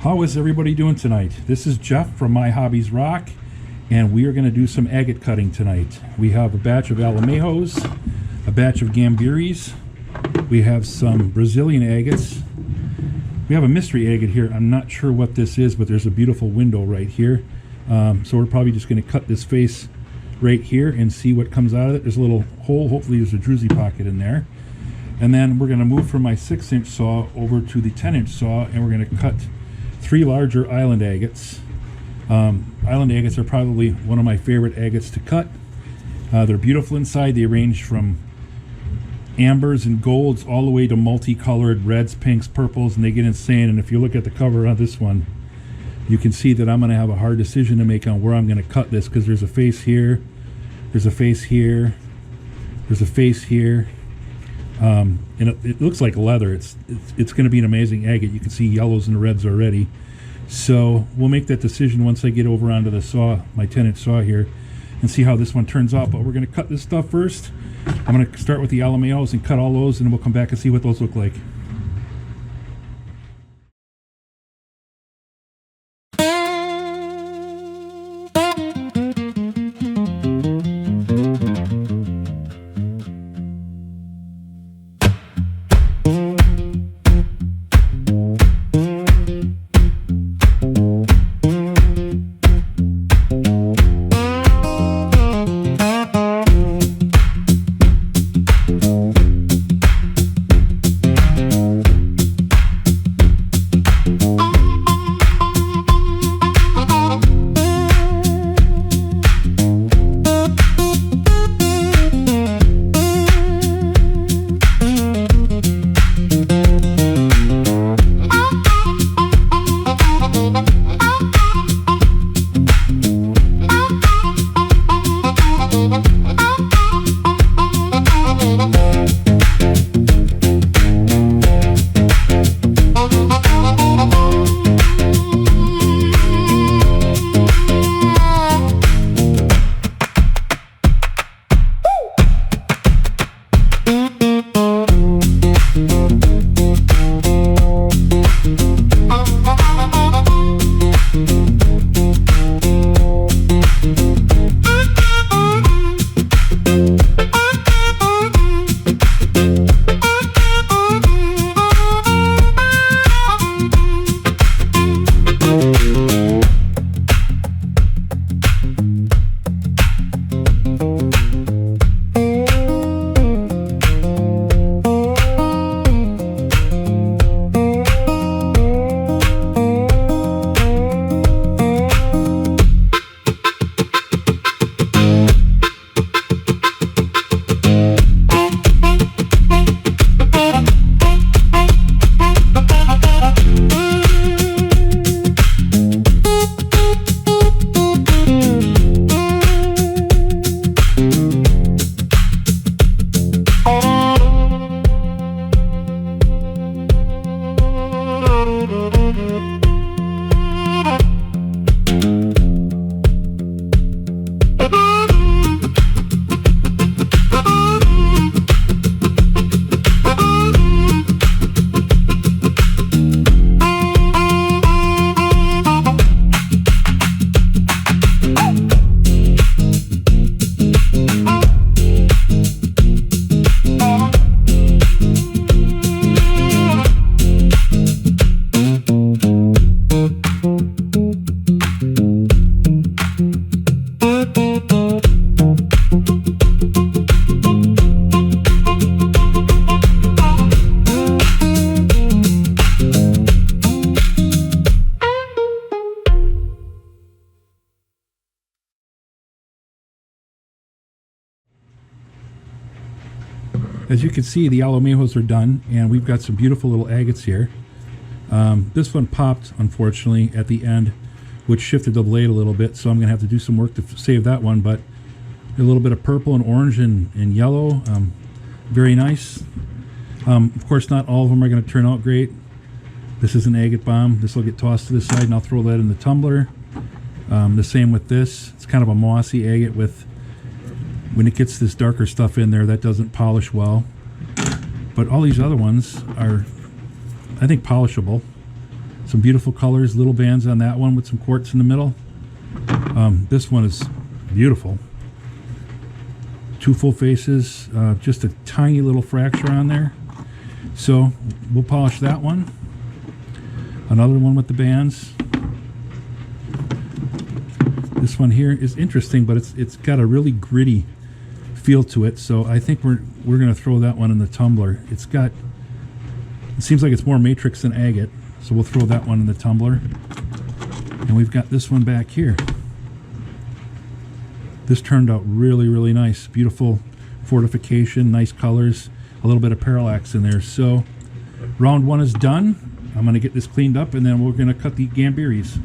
How is everybody doing tonight? This is Jeff from My Hobbies Rock, and we are going to do some agate cutting tonight. We have a batch of Alamejos, a batch of Gambiris, we have some Brazilian agates, we have a mystery agate here. I'm not sure what this is, but there's a beautiful window right here. So we're probably just going to cut this face right here and see what comes out of it. There's a little hole, hopefully there's a druzy pocket in there. And then we're going to move from my 6-inch saw over to the 10-inch saw, and we're going to cut 3 larger island agates. Island agates are probably one of my favorite agates to cut. They're beautiful inside. They range from ambers and golds all the way to multicolored reds, pinks, purples, and they get insane. And if you look at the cover on this one, you can see that I'm going to have a hard decision to make on where I'm going to cut this, because there's a face here, there's a face here, there's a face here. And it looks like leather. It's going to be an amazing agate. You can see yellows and reds already. So we'll make that decision once I get over onto the saw, my 10-inch saw here, and see how this one turns out. But we're going to cut this stuff first. I'm going to start with the Alamejos and cut all those, and then we'll come back and see what those look like. As you can see, the Alamejos are done, and we've got some beautiful little agates here. This one popped, unfortunately, at the end, which shifted the blade a little bit, so I'm going to have to do some work to save that one, but a little bit of purple and orange and yellow. Very nice. Of course, not all of them are going to turn out great. This is an agate bomb. This will get tossed to the side, and I'll throw that in the tumbler. The same with this. It's kind of a mossy agate with, when it gets this darker stuff in there, that doesn't polish well. But all these other ones are, I think, polishable. Some beautiful colors, little bands on that one with some quartz in the middle. This one is beautiful. 2 full faces, just a tiny little fracture on there. So we'll polish that one. Another one with the bands. This one here is interesting, but it's got a really gritty feel to it. So I think we're going to throw that one in the tumbler. It seems like it's more matrix than agate, so we'll throw that one in the tumbler. And we've got this one back here. This turned out really, really nice. Beautiful fortification, nice colors, a little bit of parallax in there. So round 1 is done. I'm going to get this cleaned up, and then we're going to cut the gambiris.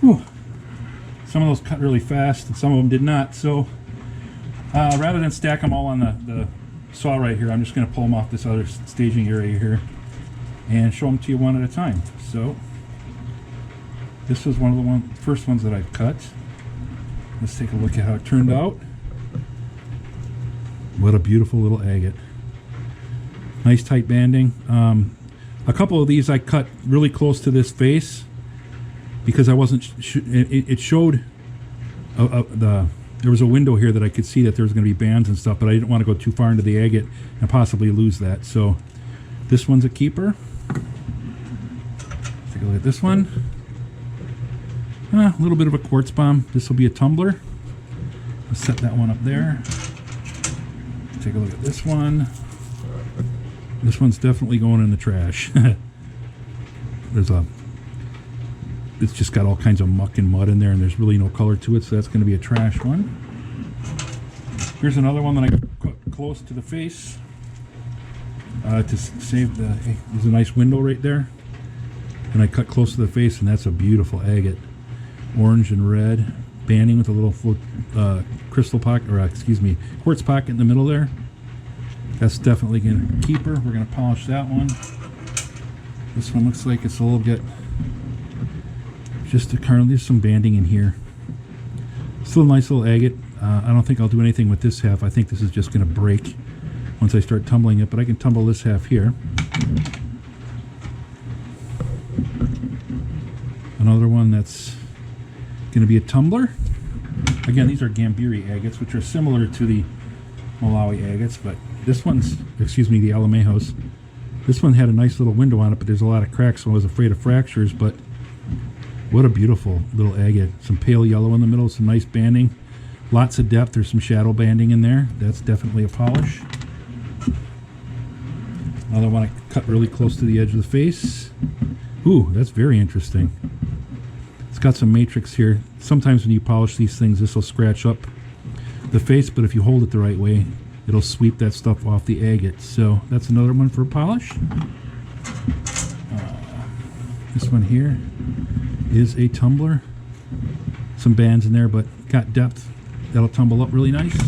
Whew. Some of those cut really fast and some of them did not. So rather than stack them all on the saw right here, I'm just going to pull them off this other staging area here and show them to you one at a time. So this was one of the first ones that I cut. Let's take a look at how it turned out. What a beautiful little agate. Nice tight banding. A couple of these I cut really close to this face because I wasn't it showed there was a window here that I could see that there was going to be bands and stuff, but I didn't want to go too far into the agate and possibly lose that. So this one's a keeper. Take a look at this one. A little bit of a quartz bomb. This will be a tumbler. Let's set that one up there. Take a look at this one. This one's definitely going in the trash. It's just got all kinds of muck and mud in there, and there's really no color to it, so that's going to be a trash one. Here's another one that I cut close to the face to save the. Hey, there's a nice window right there, and I cut close to the face, and that's a beautiful agate, orange and red banding with a little crystal pocket, or excuse me, quartz pocket in the middle there. That's definitely going to keep her. We're going to polish that one. This one looks like it's a little bit. Just there's some banding in here. Still a nice little agate. I don't think I'll do anything with this half. I think this is just going to break once I start tumbling it, but I can tumble this half here. Another one that's going to be a tumbler. Again, these are Gambiri agates, which are similar to the Malawi agates, but this one's, excuse me, the Alamejos. This one had a nice little window on it, but there's a lot of cracks, so I was afraid of fractures, but what a beautiful little agate. Some pale yellow in the middle, some nice banding. Lots of depth. There's some shadow banding in there. That's definitely a polish. Another one I cut really close to the edge of the face. Ooh, that's very interesting. It's got some matrix here. Sometimes when you polish these things, this will scratch up the face, but if you hold it the right way, it'll sweep that stuff off the agate. So that's another one for polish. This one here is a tumbler. Some bands in there, but got depth. That'll tumble up really nice.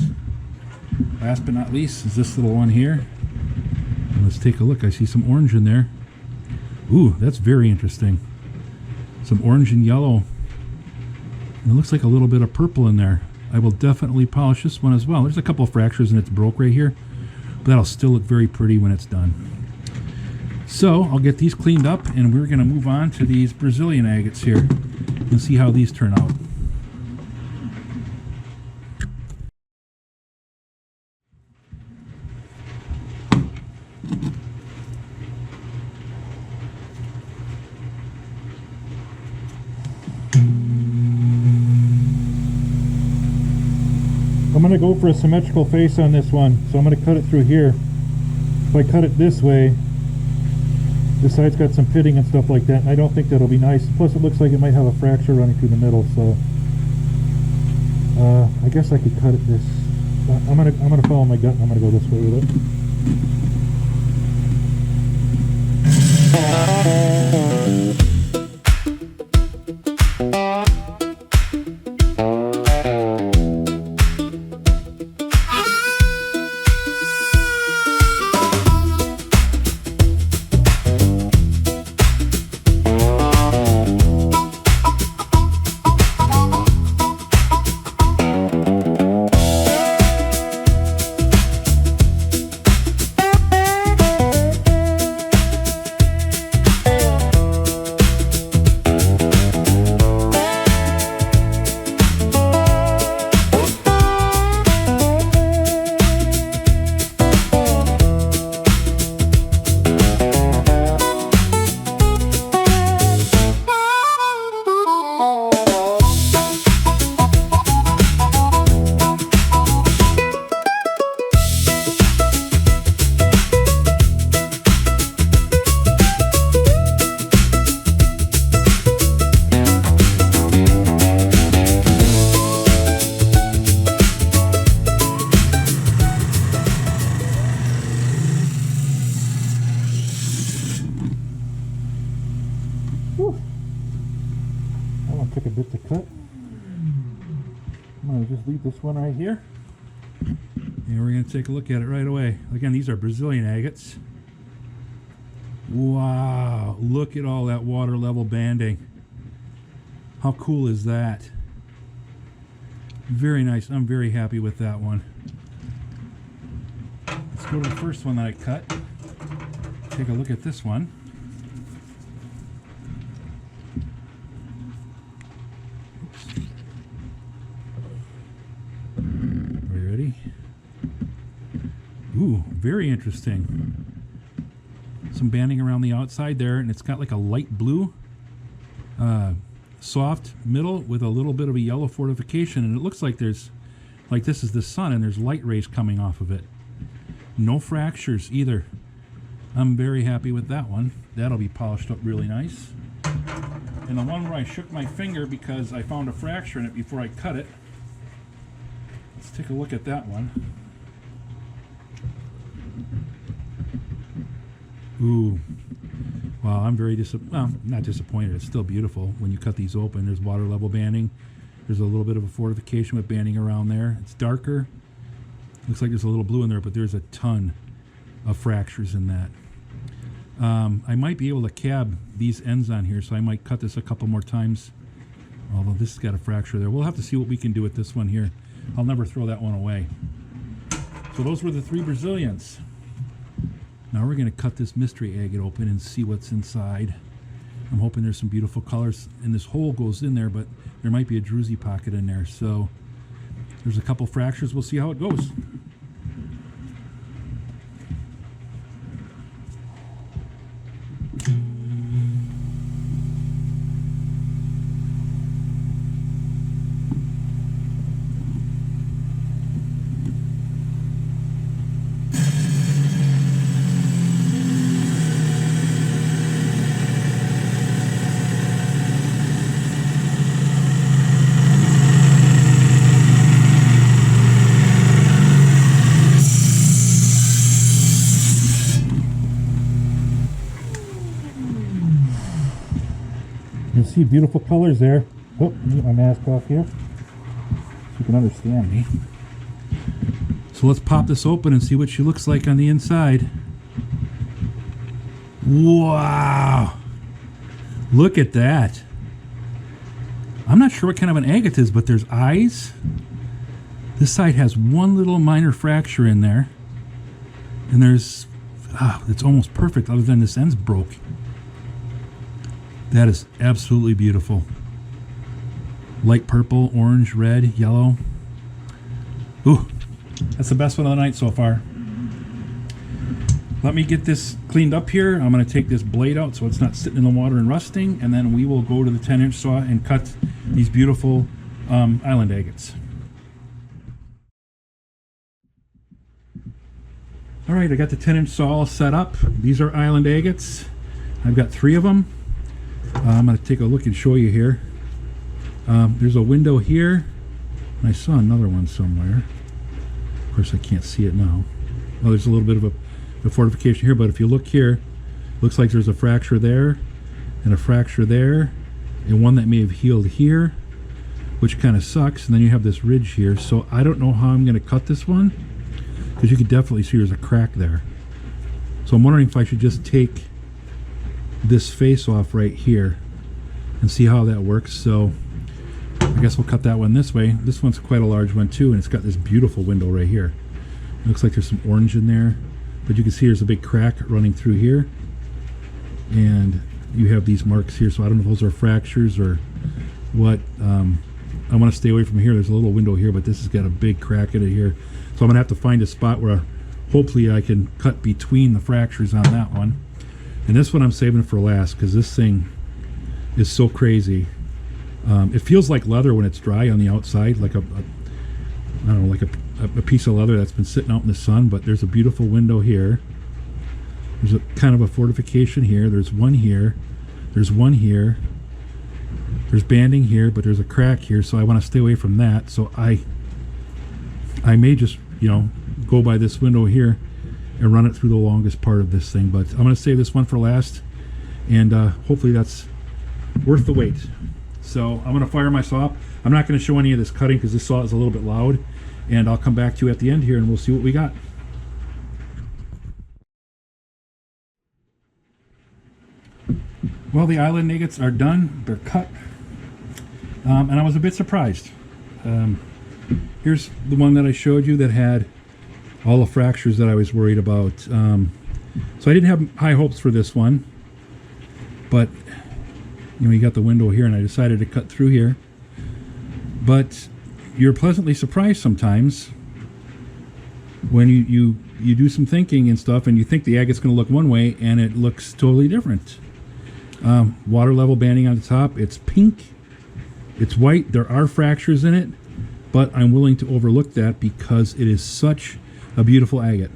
Last but not least is this little one here. And let's take a look. I see some orange in there. Ooh, that's very interesting. Some orange and yellow. And it looks like a little bit of purple in there. I will definitely polish this one as well. There's a couple of fractures and it's broke right here, but that'll still look very pretty when it's done. So I'll get these cleaned up and we're going to move on to these Brazilian agates here and see how these turn out. I'm going to go for a symmetrical face on this one, so I'm going to cut it through here. If I cut it this way, this side's got some pitting and stuff like that, and I don't think that'll be nice. Plus it looks like it might have a fracture running through the middle, so I guess I could cut it this. I'm gonna follow my gut and I'm gonna go this way with it. That one took a bit to cut. I'm going to just leave this one right here. And we're going to take a look at it right away. Again, these are Brazilian agates. Wow, look at all that water level banding. How cool is that? Very nice. I'm very happy with that one. Let's go to the first one that I cut. Take a look at this one. Are you ready? Ooh, very interesting. Some banding around the outside there, and it's got like a light blue soft middle with a little bit of a yellow fortification, and it looks like there's, like this is the sun and there's light rays coming off of it. No fractures either. I'm very happy with that one. That'll be polished up really nice. And the one where I shook my finger because I found a fracture in it before I cut it, let's take a look at that one. Ooh, wow, I'm very not disappointed. It's still beautiful when you cut these open. There's water level banding. There's a little bit of a fortification with banding around there. It's darker. Looks like there's a little blue in there, but there's a ton of fractures in that. I might be able to cab these ends on here, so I might cut this a couple more times. Although this has got a fracture there. We'll have to see what we can do with this one here. I'll never throw that one away. So those were the 3 Brazilians. Now we're going to cut this mystery agate open and see what's inside. I'm hoping there's some beautiful colors, and this hole goes in there, but there might be a druzy pocket in there. So there's a couple fractures. We'll see how it goes. You see beautiful colors there. Oh, let me get my mask off here so you can understand me. So let's pop this open and see what she looks like on the inside. Wow! Look at that. I'm not sure what kind of an agate is, but there's eyes. This side has one little minor fracture in there. And there's... it's almost perfect other than this end's broke. That is absolutely beautiful. Light purple, orange, red, yellow. Ooh, that's the best one of the night so far. Let me get this cleaned up here. I'm going to take this blade out so it's not sitting in the water and rusting, and then we will go to the 10-inch saw and cut these beautiful island agates. All right, I got the 10-inch saw all set up. These are island agates. I've got 3 of them. I'm going to take a look and show you here. There's a window here. I saw another one somewhere. Of course, I can't see it now. Oh, there's a little bit of a fortification here, but if you look here, looks like there's a fracture there and a fracture there and one that may have healed here, which kind of sucks. And then you have this ridge here. So I don't know how I'm going to cut this one, because you can definitely see there's a crack there. So I'm wondering if I should just take this face off right here and see how that works. So I guess we'll cut that one this way. This one's quite a large one too, and it's got this beautiful window right here. It looks like there's some orange in there, but you can see there's a big crack running through here, and you have these marks here. So I don't know if those are fractures or what. I want to stay away from here. There's a little window here, but this has got a big crack in it here. So I'm gonna have to find a spot where hopefully I can cut between the fractures on that one. And this one I'm saving for last, because this thing is so crazy. It feels like leather when it's dry on the outside, like I don't know, like a piece of leather that's been sitting out in the sun. But there's a beautiful window here. There's a kind of a fortification here. There's one here. There's one here. There's banding here, but there's a crack here. So I want to stay away from that. So I may just, go by this window here and run it through the longest part of this thing. But I'm going to save this one for last, and hopefully that's worth the wait. So I'm going to fire my saw up. I'm not going to show any of this cutting because this saw is a little bit loud, and I'll come back to you at the end here and we'll see what we got. Well, the island agates are done. They're cut, and I was a bit surprised. Here's the one that I showed you that had all the fractures that I was worried about. So I didn't have high hopes for this one, but you got the window here, and I decided to cut through here. But you're pleasantly surprised sometimes when you do some thinking and stuff, and you think the agate's going to look one way, and it looks totally different. Water level banding on the top. It's pink. It's white. There are fractures in it, but I'm willing to overlook that because it is such a beautiful agate.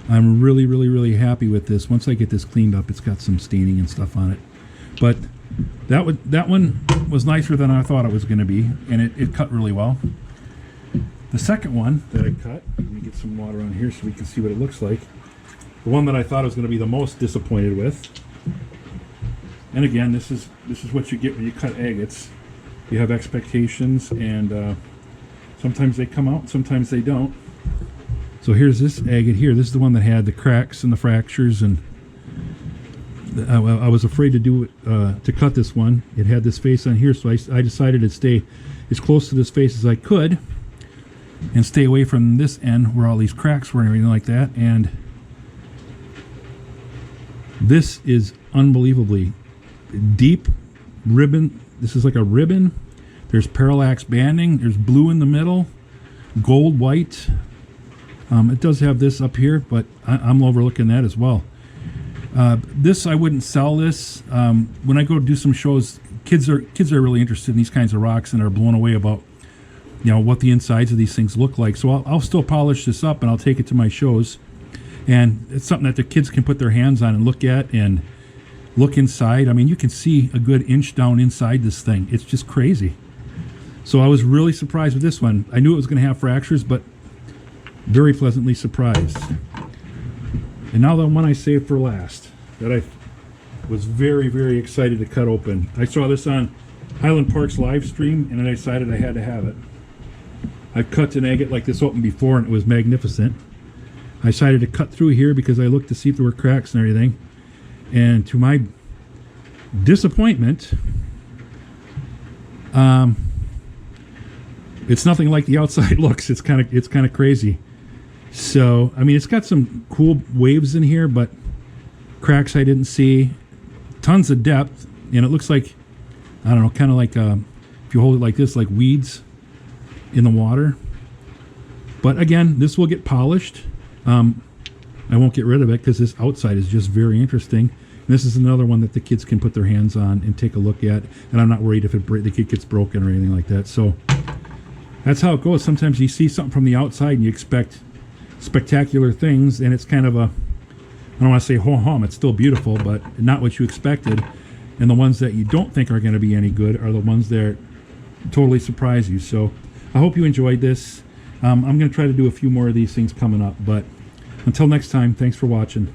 I'm really, really, really happy with this. Once I get this cleaned up, it's got some staining and stuff on it. But that one was nicer than I thought it was going to be, and it cut really well. The second one that I cut, let me get some water on here so we can see what it looks like. The one that I thought I was going to be the most disappointed with. And again, this is what you get when you cut agates. You have expectations, and sometimes they come out, sometimes they don't. So here's this agate here. This is the one that had the cracks and the fractures, and I was afraid to do it, to cut this one. It had this face on here, so I decided to stay as close to this face as I could and stay away from this end where all these cracks were and everything like that. And this is unbelievably deep ribbon. This is like a ribbon. There's parallax banding. There's blue in the middle, gold, white. It does have this up here, but I'm overlooking that as well. This, I wouldn't sell this. When I go do some shows, kids are really interested in these kinds of rocks and are blown away about what the insides of these things look like. So I'll still polish this up and I'll take it to my shows, and it's something that the kids can put their hands on and look at and look inside. I mean, you can see a good inch down inside this thing. It's just crazy. So I was really surprised with this one. I knew it was going to have fractures, but very pleasantly surprised. And now the one I saved for last, that I was very, very excited to cut open. I saw this on Highland Park's live stream, and I decided I had to have it. I've cut an agate like this open before, and it was magnificent. I decided to cut through here because I looked to see if there were cracks and everything. And to my disappointment, it's nothing like the outside looks. It's kind of crazy. So, I mean, it's got some cool waves in here, but cracks I didn't see. Tons of depth, and it looks like, I don't know, kind of like if you hold it like this, like weeds in the water. But again, this will get polished. I won't get rid of it because this outside is just very interesting. And this is another one that the kids can put their hands on and take a look at. And I'm not worried if the kid gets broken or anything like that. So that's how it goes. Sometimes you see something from the outside and you expect spectacular things, and it's kind of a, I don't want to say ho-hum, it's still beautiful, but not what you expected. And the ones that you don't think are going to be any good are the ones that totally surprise you. So I hope you enjoyed this. I'm going to try to do a few more of these things coming up, but until next time, thanks for watching.